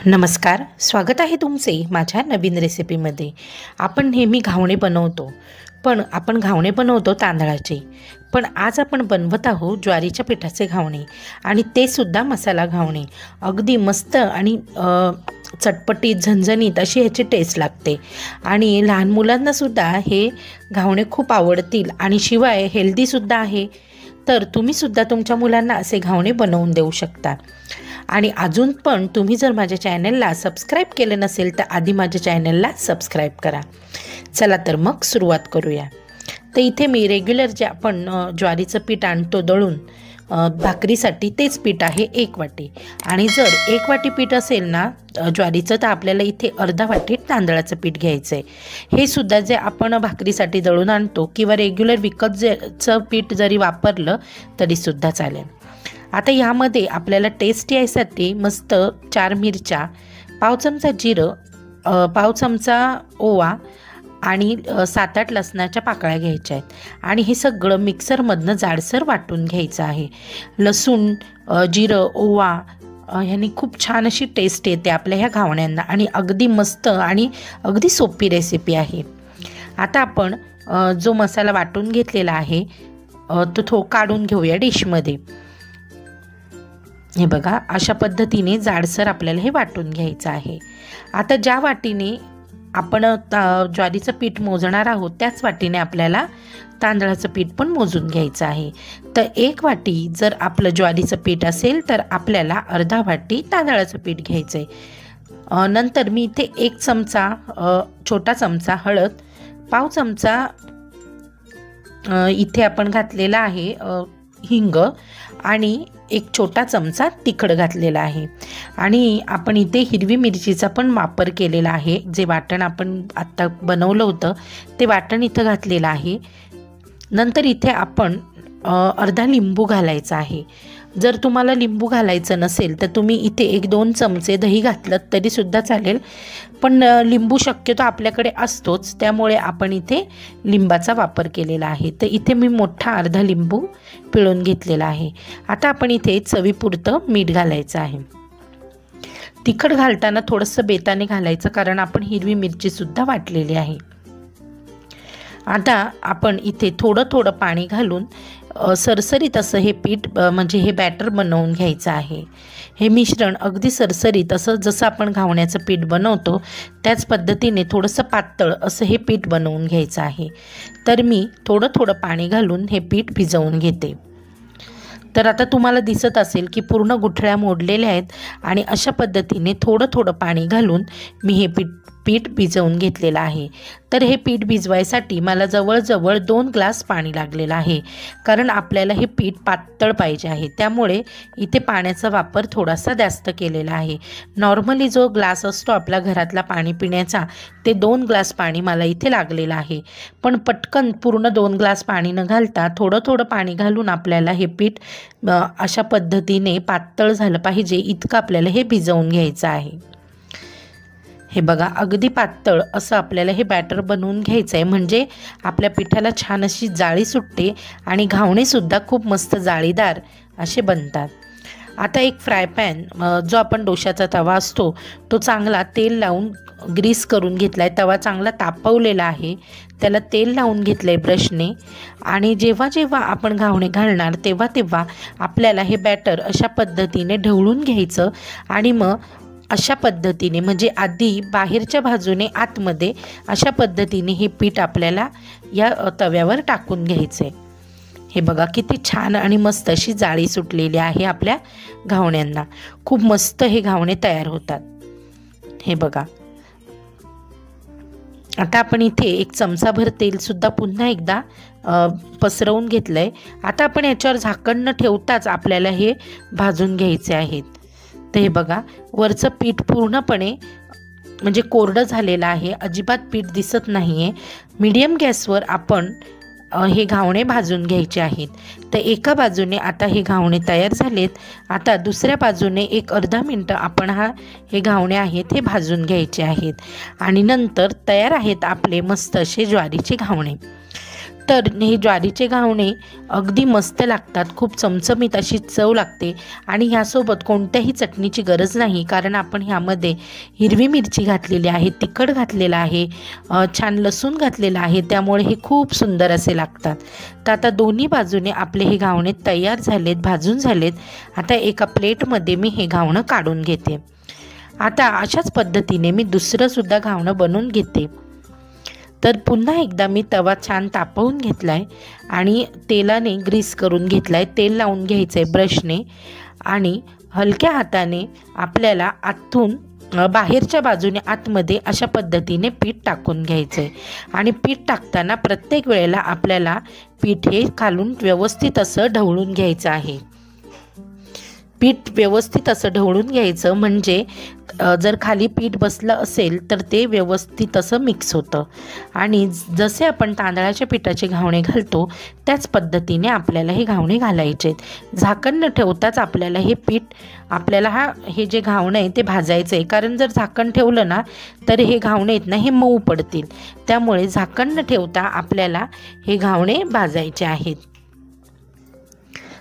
नमस्कार, स्वागत आहे तुमचे माझ्या नवीन रेसिपीमध्ये। आपण नेहमी घावणे बनवतो, पण आपण घावणे बनवतो तांदळाचे। पण आज आपण बनवत आहोत ज्वारीच्या पिठाचे घावणे, आणि ते सुद्धा मसाला घावणे। अगदी मस्त आणि चटपटीत झणझणीत अशी ह्याची टेस्ट लागते, आणि लहान मुलांना सुद्धा हे घावणे खूप आवडतील, आणि शिवाय हेल्दी सुद्धा आहे। तर तुम्ही सुद्धा तुमच्या मुलांना असे घावणे बनवून देऊ शकता। आणि अजून पण तुम्ही जर माझ्या चॅनलला सबस्क्राईब केलं नसेल तर आधी माझ्या चॅनलला सबस्क्राईब करा। चला तर मग सुरुवात करूया। तर इथे मी रेग्युलर जे आपण ज्वारीचं पीठ आणतो दळून भाकरीसाठी, तेच पीठ आहे 1 वाटी। आणि जर 1 वाटी पीठ असेल ना ज्वारीचं, तर आपल्याला इथे अर्धा वाटी तांदळाचं पीठ घ्यायचं आहे। हे सुद्धा जे आपण भाकरीसाठी दळून आणतो किंवा रेग्युलर विकतचं पीठ जरी वापरलं तरी सुद्धा चालेल। आता यामध्ये आपल्याला टेस्ट यायसाठी मस्त 4 मिरच्या, पाव चमचा जिरं, पाव चमचा ओवा आणि 7-8 लसणाच्या पाकळ्या घ्यायच्या आहेत, आणि हे सगळं मिक्सरमधनं जाडसर वाटून घ्यायचं आहे। लसूण, जिरं, ओवा ह्यानी खूप छान अशी टेस्ट येते आपल्या ह्या घावण्यांना, आणि अगदी मस्त आणि अगदी सोपी रेसिपी आहे। आता आपण जो मसाला वाटून घेतलेला आहे तो काढून घेऊया डिशमध्ये। हे बघा, अशा पद्धतीने जाडसर आपल्याला हे वाटून घ्यायचं आहे। आता ज्या वाटीने आपण ज्वारीचं पीठ मोजणार आहोत त्याच वाटीने आपल्याला तांदळाचं पीठ पण मोजून घ्यायचं आहे। तर 1 वाटी जर आपलं ज्वारीचं पीठ असेल तर आपल्याला अर्धा वाटी तांदळाचं पीठ घ्यायचं आहे। नंतर मी इथे 1 चमचा छोटा चमचा हळद, पाव चमचा इथे आपण घातलेला आहे हिंग, आणि 1 छोटा चमचा तिखट घातलेला आहे। आणि आपण इथे हिरवी मिरचीचा पण वापर केलेला आहे। जे वाटण आपण आत्ता बनवलं होतं ते वाटण इथं घातलेलं आहे। नंतर इथे आपण अर्धा लिंबू घालायचा आहे। जर तुम्हाला लिंबू घालायचं नसेल तर तुम्ही इथे 1-2 चमचे दही घातलं तरी सुद्धा चालेल, पण लिंबू शक्यतो आपल्याकडे असतोच, त्यामुळे आपण इथे लिंबाचा वापर केलेला आहे। तर इथे मी मोठा अर्धा लिंबू पिळून घेतलेला आहे। आता आपण इथे चवीपुरतं मीठ घालायचं आहे। तिखट घालताना थोडंसं बेताने घालायचं, कारण आपण हिरवी मिरची सुद्धा वाटलेली आहे। आता आपण इथे थोडं थोडं पाणी घालून सरसरीत असं हे पीठ म्हणजे हे बॅटर बनवून घ्यायचं आहे। हे मिश्रण अगदी सरसरीत असं जसं आपण घावण्याचं पीठ बनवतो त्याच पद्धतीने थोडंसं पातळ असं हे पीठ बनवून घ्यायचं आहे। तर मी थोडं थोडं पाणी घालून हे पीठ भिजवून घेते। तर आता तुम्हाला दिसत असेल की पूर्ण गुठळ्या मोडलेल्या आहेत, आणि अशा पद्धतीने थोडं थोडं पाणी घालून मी हे पीठ भिजवून घेतलेलं आहे। तर हे पीठ भिजवायसाठी मला जवळजवळ 2 ग्लास पाणी लागलेलं आहे, कारण आपल्याला हे पीठ पातळ पाहिजे आहे, त्यामुळे इथे पाण्याचा वापर थोडासा जास्त केलेला आहे। नॉर्मली जो ग्लास असतो आपला घरातला पाणी पिण्याचा, ते 2 ग्लास पाणी मला इथे लागलेलं आहे। पण पटकन पूर्ण 2 ग्लास पाणी न घालता थोडं थोडं पाणी घालून आपल्याला हे पीठ अशा पद्धतीने पातळ झालं पाहिजे इतकं आपल्याला हे भिजवून घ्यायचं आहे। हे बघा, अगदी पातळ असं आपल्याला हे बॅटर बनवून घ्यायचं आहे, म्हणजे आपल्या पिठाला छान अशी जाळी सुटते आणि घावणे सुद्धा खूप मस्त जाळीदार असे बनतात। आता एक फ्राय पॅन, जो आपण डोशाचा तवा असतो तो चांगला तेल लावून ग्रीस करून घेतला आहे। तवा चांगला तापवलेला आहे, त्याला तेल लावून घेतलं आहे ब्रशने, आणि जेव्हा जेव्हा आपण घावणे घालणार तेव्हा तेव्हा आपल्याला हे बॅटर अशा पद्धतीने ढवळून घ्यायचं, आणि मग अशा पद्धतीने म्हणजे आधी बाहेरच्या बाजूने आतमध्ये अशा पद्धतीने हे पीठ आपल्याला या तव्यावर टाकून घ्यायचं आहे। हे बघा, किती छान आणि मस्त अशी जाळी सुटलेली आहे आपल्या घावण्यांना। खूप मस्त हे घावणे तयार होतात। हे बघा, आता आपण इथे 1 चमचाभर तेल सुद्धा पुन्हा एकदा पसरवून घेतलं आहे। आता आपण याच्यावर झाकण न ठेवताच आपल्याला हे भाजून घ्यायचे आहेत। तर हे बघा, वरचं पीठ पूर्णपणे म्हणजे कोरडं झालेलं आहे, अजिबात पीठ दिसत नाही आहे। मीडियम गॅसवर आपण हे घावणे भाजून घ्यायचे आहेत। तर एका बाजूने आता हे घावणे तयार झालेत, आता दुसऱ्या बाजूने 1 अर्धा मिनटं आपण हे घावणे आहेत हे भाजून घ्यायचे आहेत, आणि नंतर तयार आहेत आपले मस्त असे ज्वारीचे घावणे। तर हे ज्वारीचे घावणे अगदी मस्त लागतात, खूप चमचमीत अशी चव लागते आणि ह्यासोबत कोणत्याही चटणीची गरज नाही, कारण आपण ह्यामध्ये हिरवी मिरची घातलेली आहे, तिखट घातलेलं आहे, छान लसूण घातलेलं आहे, त्यामुळे हे खूप सुंदर असे लागतात। तर आता दोन्ही बाजूने आपले हे घावणे तयार झालेत, भाजून झालेत। आता एका प्लेटमध्ये मी हे घावणं काढून घेते। आता अशाच पद्धतीने मी दुसरं सुद्धा घावणं बनवून घेते। तर पुन्हा एकदा मी तवा छान तापवून घेतलाय आणि तेलाने ग्रीस करून घेतलाय, तेल लावून घ्यायचंय ब्रशने आणि हलक्या हाताने आपल्याला आतून बाहेरच्या बाजूने आतमध्ये अशा पद्धतीने पीठ टाकून घ्यायचंय आणि पीठ टाकताना प्रत्येक वेळेला आपल्याला पीठ हे खालून व्यवस्थित असं ढवळून घ्यायचं आहे। पीठ व्यवस्थित असं ढवळून घ्यायचं, म्हणजे जर खाली पीठ बसलं असेल तर ते व्यवस्थित असं मिक्स होतं आणि जसे आपण तांदळाच्या पिठाचे घावणे घालतो त्याच पद्धतीने आपल्याला हे घावणे घालायचे। झाकण न ठेवताच आपल्याला हे पीठ हे जे घावणं आहे ते भाजायचं आहे, कारण जर झाकण ठेवलं ना तर हे घावणे आहेत ना हे मऊ पडतील, त्यामुळे झाकण न ठेवता आपल्याला हे घावणे भाजायचे आहेत।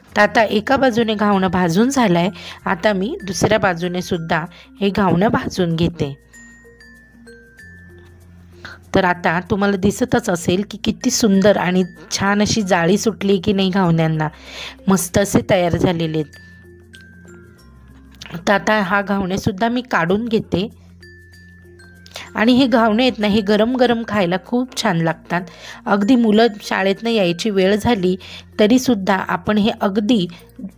तर आता एका बाजूने घावणं भाजून झालंय, आता मी दुसऱ्या बाजूने सुद्धा हे घावणं भाजून घेते। तर आता तुम्हाला दिसतच असेल की किती सुंदर आणि छान अशी जाळी सुटली की नाही घावण्यांना, मस्त असे तयार झालेले आहेत। तर आता हा घावणे सुद्धा मी काढून घेते आणि हे घावणे आहेत ना हे गरम गरम खायला खूप छान लागतात। अगदी मुलं शाळेतनं यायची वेळ झाली तरीसुद्धा आपण हे अगदी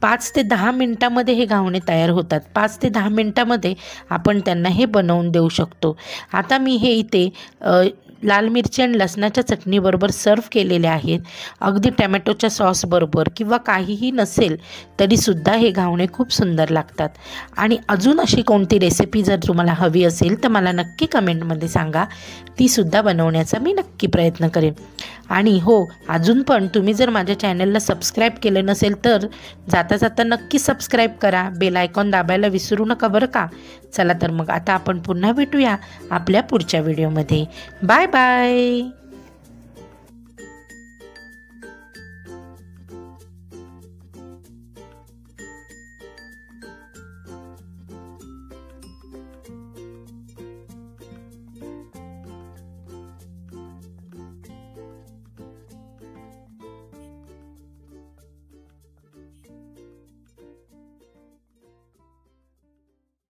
5 ते 10 मिनटामध्ये हे घावणे तयार होतात। 5 ते 10 मिनटामध्ये आपण त्यांना हे बनवून देऊ शकतो। आता मी हे इथे लाल मिरची आणि लसणाच्या चटणीबरोबर सर्व केलेले आहेत। अगदी टॅमॅटोच्या सॉसबरोबर किंवा काहीही नसेल तरीसुद्धा हे घावणे खूप सुंदर लागतात। आणि अजून अशी कोणती रेसिपी जर तुम्हाला हवी असेल तर मला नक्की कमेंटमध्ये सांगा, तीसुद्धा बनवण्याचा मी नक्की प्रयत्न करेन। आणि हो, अजून पण तुम्ही जर माझ्या चॅनलला सबस्क्राईब केलं नसेल तर जाता जाता नक्की सबस्क्राईब करा, बेल आयकॉन दाबायला विसरू नका बरं का। चला तर मग आता आपण पुन्हा भेटूया आपल्या पुढच्या व्हिडिओमध्ये। Bye bye.